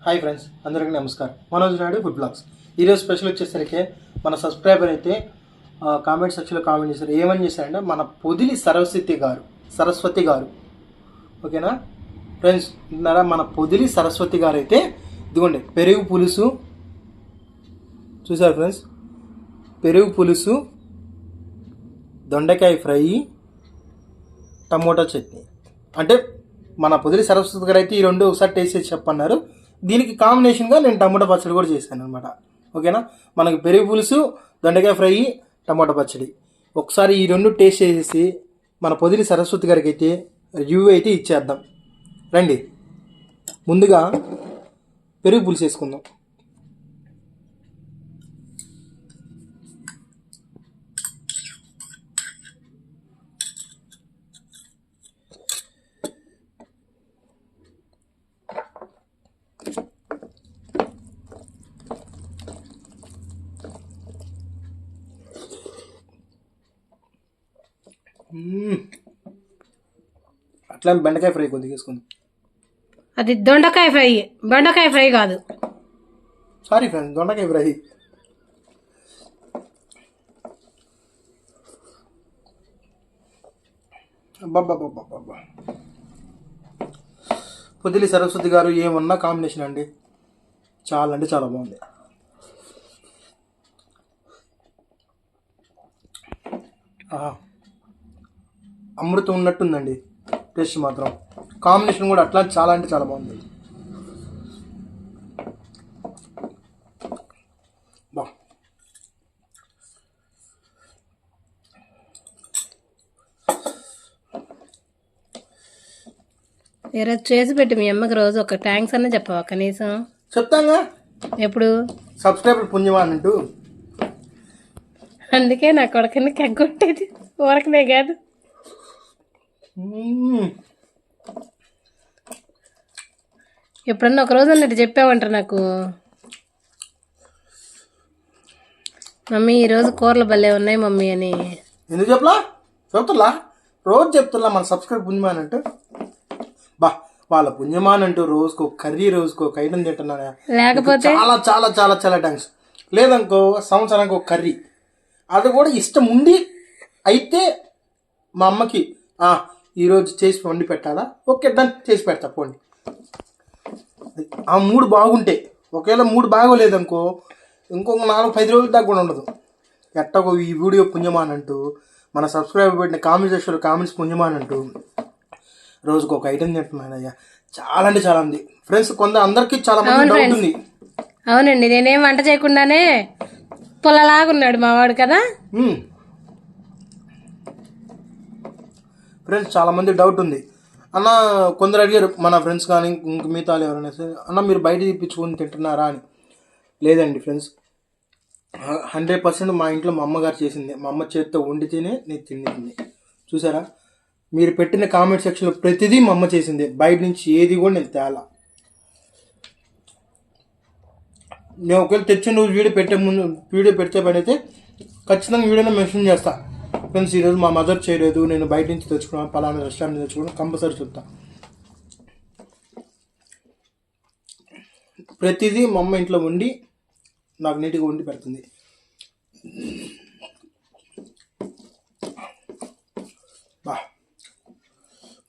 Hi friends, అందరికీ నమస్కారం. Manoj Naidu food blogs. ఈరోజు స్పెషల్ వచ్చేసరికి మన సబ్స్క్రైబర్ అయితే కామెంట్ సెక్షన్లో కామెంట్ చేశారు. ఏమని చేశారంటే మన పొదిలి సరస్వతి గారు ఓకేనా ఫ్రెండ్స్, విన్నారా? మన పొదిలి సరస్వతి గారు అయితే ఇదిగోండి పెరుగు పులుసు చూసారు ఫ్రెండ్స్, పెరుగు పులుసు, దొండకాయ ఫ్రై, టమోటా చట్నీ. అంటే మన పొదిలి సరస్వతి గారు అయితే ఈ రెండు ఒకసారి టేస్ట్ చేసి చెప్పన్నారు. దీనికి కాంబినేషన్గా నేను టమోటా పచ్చడి కూడా చేశాను అనమాట. ఓకేనా, మనకి పెరుగు పులుసు, దొండకాయ ఫ్రై, టమోటా పచ్చడి ఒకసారి ఈ రెండు టేస్ట్ చేసేసి మన పొదిలి సరస్వతి గారికి అయితే రివ్యూ అయితే ఇచ్చేద్దాం రండి. ముందుగా పెరుగు పులుసు వేసుకుందాం. అట్లా బెండకాయ ఫ్రై కొద్దిగా వేసుకుందాం. అది దొండకాయ ఫ్రై, బెండకాయ ఫ్రై కాదు. సారీ ఫ్రెండ్స్, దొండకాయ ఫ్రై. అబ్బాబ్బాబ్బాబ్బా, పొదిలి సరస్వతి గారు ఏమన్నా కాంబినేషన్ అండి, చాలా అంటే చాలా బాగుంది. అమృతం ఉన్నట్టుందండి టేస్ట్ మాత్రం. కాంబినేషన్ కూడా అట్లా చాలా అంటే చాలా బాగుంది. బా ఈరోజు చేసి పెట్టి మీ అమ్మకి రోజు ఒక థ్యాంక్స్ అన్న చెప్పవా కనీసం? చెప్తాగా, ఎప్పుడు సబ్స్క్రైబర్ పుణ్యమా అంటూ. అందుకే నా కొడుకుని కగ్గొట్టేది ఊరకనే కాదు. ఎప్పుడన్నా ఒక రోజు అన్నట్టు చెప్పావంటారు నాకు, మమ్మీ ఈరోజు కూరలు భలే ఉన్నాయి మమ్మీ అని. ఎందుకు చెప్తున్నా రోజు చెప్తున్నా మన సబ్స్క్రైబర్ పుణ్యమా అంటూ. బా వాళ్ళ పుణ్యమా అంటూ రోజుకో కర్రీ, రోజుకో ఐటమ్ తింటున్నా. లేకపోతే చాలా చాలా చాలా చాలా థ్యాంక్స్. లేదనుకో సంవత్సరానికి ఒక కర్రీ, అది కూడా ఇష్టం ఉండి అయితే మా అమ్మకి ఈరోజు చేసి వండి పెట్టాలా, ఓకే దాన్ని చేసి పెడతా పోండి. ఆ మూడు బాగుంటే, ఒకవేళ మూడు బాగోలేదనుకో ఇంకొక 4-5 రోజుల దాకా కూడా ఉండదు. ఎట్టగో ఈ వీడియో పుణ్యమానంటూ మన సబ్స్క్రైబర్ పెట్టిన కామెంట్ సెక్షన్లో కామెంట్స్ పుణ్యమానంటూ రోజుకు ఒక ఐటెం తింటున్నాను అయ్యా. చాలా అంటే చాలా ఉంది ఫ్రెండ్స్. అందరికీ చాలా మంది డౌట్ ఉంది. అవునండి, నేనేం వంట చేయకుండానే పొలలాగున్నాడు మావాడు కదా ఫ్రెండ్స్. చాలా మంది డౌట్ ఉంది అన్న. కొందరు అడిగారు మన ఫ్రెండ్స్ కానీ ఇంక మిగతా ఎవరైనా సరే, అన్న మీరు బయట తెప్పించుకొని తింటున్నారా అని. లేదండి ఫ్రెండ్స్, 100% మా ఇంట్లో మా అమ్మగారు చేసింది, మా అమ్మ చేతితో వండితేనే నేను తిండి. చూసారా, మీరు పెట్టిన కామెంట్ సెక్షన్లో ప్రతిదీ మా అమ్మ చేసింది, బయట నుంచి ఏది కూడా నేను తేలా. నేను ఒకవేళ తెచ్చిన రోజు వీడియో పెట్టే పని అయితే ఖచ్చితంగా వీడియోలో మెన్షన్ చేస్తా. ఫ్రెండ్స్ ఈరోజు మా మదర్ చేయలేదు, నేను బయట నుంచి తెచ్చుకున్నాను, పలానా రెస్టారెంట్ తెచ్చుకున్నాను, కంపల్సరీ చెప్తా. ప్రతిదీ మా అమ్మ ఇంట్లో వండి నాకు నీట్గా వండి పెడుతుంది. బా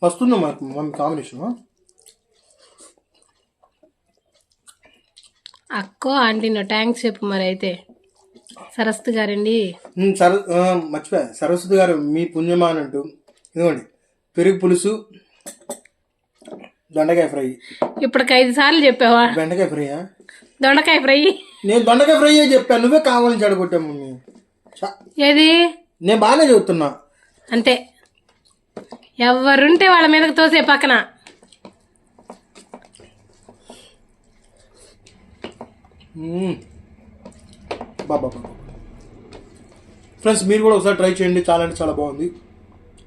వస్తుందా మాకు మమ్మీ కాంబినేషన్. అక్కో ఆంటీ నో థ్యాంక్స్ చెప్పు మరి. అయితే సరస్వతి గారండి, మర్చిపోయా, సరస్వతి గారు మీ పుణ్యమా అని అంటూ ఇదిగోండి పెరుగు పులుసు, దొండకాయ ఫ్రై. ఇప్పటికి 5 సార్లు చెప్పావా బెండకాయ ఫ్రైయా? దొండకాయ ఫ్రై. నేను దొండకాయ ఫ్రై చెప్పాను, నువ్వే కావాలని చెడగొట్టా మమ్మీ. ఏది నేను బాగానే చెబుతున్నా. అంతే, ఎవరుంటే వాళ్ళ మీదకి తోసే పక్కన. బాబా ఫ్రెండ్స్, మీరు కూడా ఒకసారి ట్రై చేయండి. చాలా అంటే చాలా బాగుంది.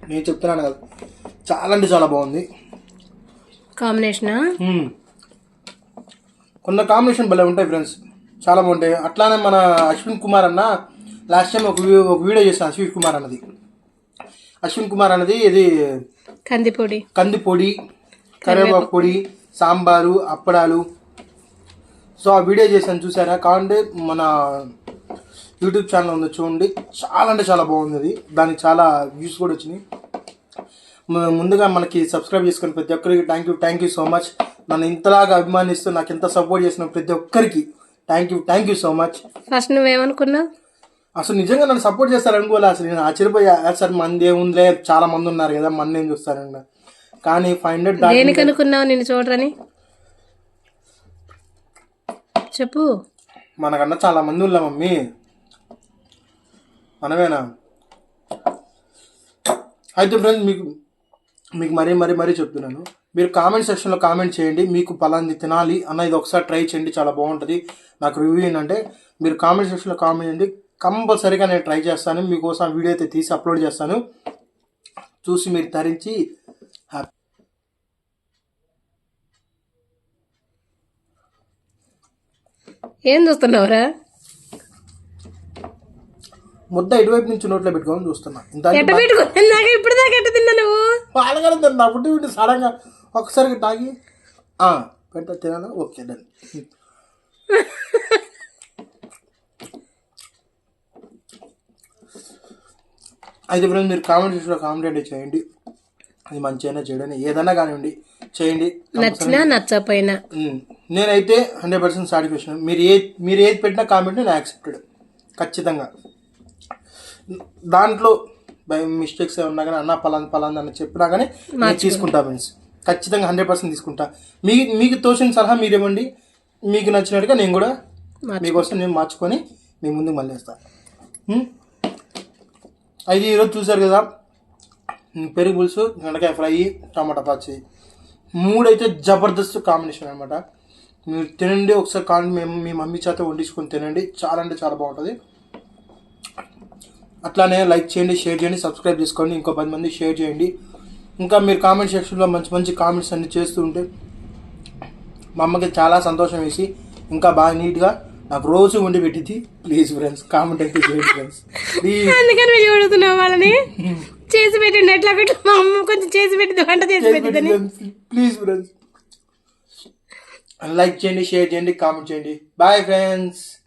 నేను చెప్తున్నాను కదా, చాలా అంటే చాలా బాగుంది కాంబినేషనా. కొంత కాంబినేషన్ భలే ఉంటాయి ఫ్రెండ్స్, చాలా బాగుంటాయి. అట్లానే మన అశ్విన్ కుమార్ అన్న లాస్ట్ టైం ఒక వీడియో చేశాను. అశ్విన్ కుమార్ అన్నది ఇది కందిపొడి, కరివేపాకు పొడి, సాంబారు, అప్పడాలు, సో ఆ వీడియో చేశాను చూసారా, కావాలంటే మన యూట్యూబ్ ఛానల్ ఉంది చూడండి, చాలా అంటే చాలా బాగుంది అది, దానికి చాలా వ్యూస్ కూడా వచ్చినాయి. ముందుగా మనకి సబ్స్క్రైబ్ చేసుకుని ప్రతి ఒక్కరికి థ్యాంక్ యూ సో మచ్. నన్ను ఇంతలాగా అభిమానిస్తూ నాకు ఇంత సపోర్ట్ చేసిన ప్రతి ఒక్కరికి thank you so much. First నువ్వేమనుకున్నావు? అసలు నిజంగా నన్ను సపోర్ట్ చేస్తారు అనుకోలే, అసలు నేను ఆశ్చర్యపోయా. సార్ మంది ఏముందిలే, చాలా మంది ఉన్నారు కదా, మంది ఏం చూస్తారండి. కానీ 500 దేనికి అనుకున్నావు నిన్ను చూడరని? చెప్పు. మనకన్నా చాలా మంది ఉన్నా మమ్మీ, మనమేనా? అయితే ఫ్రెండ్స్ మీకు మరీ చెప్తున్నాను, మీరు కామెంట్ సెక్షన్లో కామెంట్ చేయండి, మీకు పలాంది తినాలి అన్న, ఇది ఒకసారి ట్రై చేయండి, చాలా బాగుంటుంది. నాకు రివ్యూ ఏంటంటే మీరు కామెంట్ సెక్షన్లో కామెంట్ చేయండి, కంపల్సరీగా నేను ట్రై చేస్తాను. మీకోసం వీడియో అయితే తీసి అప్లోడ్ చేస్తాను, చూసి మీరు తరించి హ్యాపీ. ఏం చూస్తున్నావురా? ముద్ద ఇటువైపు నుంచి నోట్లో పెట్టుకోవాలని చూస్తున్నా. ఎట్ట పెట్టుకున్నాక ఇప్పుడు దాకా ఎట్ట తిన్నా నువ్వు? పాలగానే తిన్నా, పుట్టి సడన్గా ఒక్కసారిగా తాగి పెడతా తినాలా, ఓకే డన్. అయితే ఫ్రెండ్స్ మీరు కామెంట్ సెక్షన్లో కామెంట్ చేయండి, అది మంచిగా చేయడానికి ఏదైనా కానివ్వండి చేయండి, నచ్చినా నచ్చపోయినా నేనైతే 100% సాటిస్ఫాక్షన్. మీరు ఏది పెట్టినా కామెంట్ నేను యాక్సెప్టెడ్ ఖచ్చితంగా. దాంట్లో బై మిస్టేక్స్ ఏమన్నా కానీ అన్న పలాంది అని చెప్పినా కానీ నేను తీసుకుంటా ఫ్రెండ్స్, ఖచ్చితంగా 100% తీసుకుంటా. మీకు తోచిన సలహా మీరు ఇవ్వండి, మీకు నచ్చినట్టుగా నేను కూడా మీకోసం నేను మార్చుకొని మీ ముందుకు మళ్ళీ వేస్తాను. అయితే ఈరోజు చూసారు కదా, పెరుగు పులుసు, దొండకాయ ఫ్రై, టమాటా పచ్చి, 3 అయితే జబర్దస్త్ కాంబినేషన్ అనమాట. మీరు తినండి ఒకసారి, మీ మమ్మీ చేత వండించుకొని తినండి, చాలా అంటే చాలా బాగుంటుంది. అట్లానే లైక్ చేయండి, షేర్ చేయండి, సబ్స్క్రైబ్ చేసుకోండి, ఇంకో 10 మంది షేర్ చేయండి. ఇంకా మీరు కామెంట్ సెక్షన్లో మంచి కామెంట్స్ అన్ని చేస్తూ ఉంటే మా అమ్మకి చాలా సంతోషం వేసి ఇంకా బాగా నీట్గా నాకు రోజు వండి పెట్టింది. ప్లీజ్ ఫ్రెండ్స్ కామెంట్ అయితే చేయండి ఫ్రెండ్స్, ప్లీజ్. అందుకని మీరు చూడుతున్నావు వాళ్ళని చేసి పెట్టండి, ఎట్లా పెట్టి మా అమ్మ కొంచెం చేసి పెట్టింది, వంట చేసి పెట్టిందని. ప్లీజ్ ఫ్రెండ్స్ లైక్ చేయండి, షేర్ చేయండి, కామెంట్ చేయండి. Bye friends.